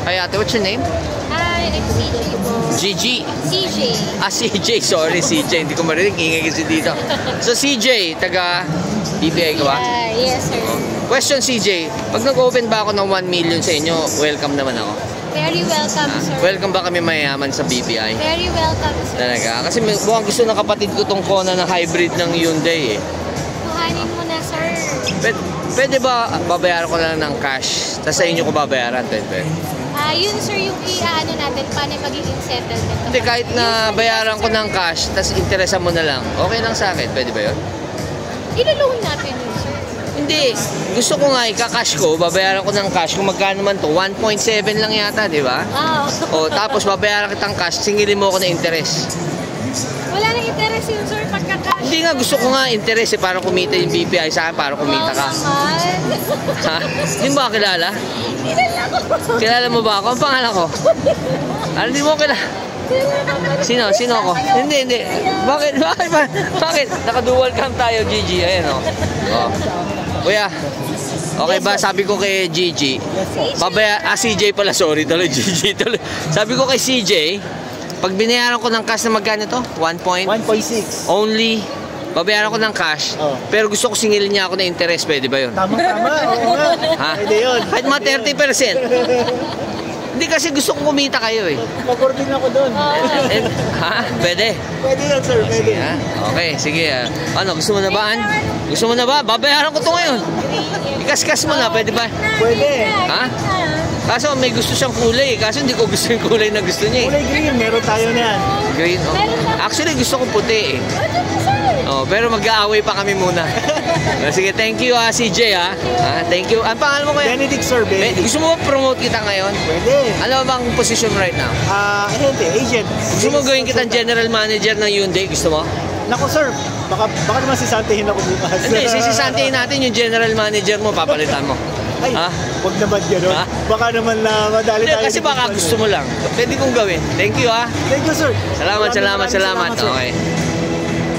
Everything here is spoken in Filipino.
Hi ate, what's your name? Hi, I'm CJ po. Gigi. CJ. CJ, sorry CJ, hindi ko marinig, ingay kasi dito. So CJ, taga BPI ka ba? Yes, sir. Question CJ, pag nag-open ba ako ng 1 million sa inyo, welcome naman ako. Very welcome, sir. Welcome ba kami mayaman sa BPI? Very welcome, sir. Talaga? Kasi mukhang gusto ng kapatid ko tong Kona na hybrid ng Hyundai eh. Kuhanin mo na, sir. Pwede ba babayaran ko lang ng cash? Tapos sa inyo ko babayaran? Pwede. Yun, sir, yung i-ano natin, paano magiging settlement. Hindi, kahit na bayaran ko ng cash, tapos interesa mo na lang, okay lang sa akin. Pwede ba yun? Ilo-loan natin yun, sir. Hindi. Gusto ko nga ika-cash ko, babayaran ko ng cash. Kung magkano man to, 1.7 lang yata, di ba? O, tapos babayaran kitang cash, singilin mo ako ng interest. Wala nang interest yun, sir, pagka-cash. Hindi nga, gusto ko nga interest eh, para kumita yung BPI sa akin, para kumita ka. Ha? Hindi mo ba kilala? Kilala mo ba ako? Ang pangalan ko? Ano, hindi mo kilala? Sino? Sino ako? Hindi. Bakit? Naka-dual cam tayo, Gigi. Ayan o. Kuya, okay ba? Sabi ko kay Gigi, CJ pala, sorry tuloy, Gigi tuloy. Sabi ko kay CJ, pag binayaran ko ng cash na magkano to? 1.6 only. Babayaran ko ng cash, pero gusto ko singilin niya ako na interest, pwede ba yun? Tama, oo nga. Ha? Pwede yun. Kahit mga 30%. Hindi kasi gusto ko kumita kayo eh. Mag-ordin ako doon. Ha? Pwede? Pwede yan, sir. Pwede. Okay, sige. Ano, gusto mo na ba? Gusto mo na ba? Babayaran ko to ngayon. Ikas-kas mo na, pwede ba? Pwede. Ha? Kaso may gusto siyang kulay. Kaso hindi ko gusto yung kulay na gusto niya eh. Kulay green, meron tayo na yan. Green, oh. Actually, gusto ko puti eh. Oh, pero mag-aaway pa kami muna. Sige, thank you CJ thank you. Ang pangalan mo ngayon? Benedict, sir. Benedict. Gusto mo promote kita ngayon? Pwede. Ano bang position right now? Agent. Gusto mo gawin kitang general manager ng Hyundai? Gusto mo? Naku, sir. Baka naman sisantihin ako bukas. Hindi, sisisantihin natin yung general manager mo, papalitan mo. Ay, huwag naman gano'n. Baka naman na madali tayo. Kasi baka gusto mo lang. Pwede kong gawin. Thank you Thank you, sir. Salamat. Okay.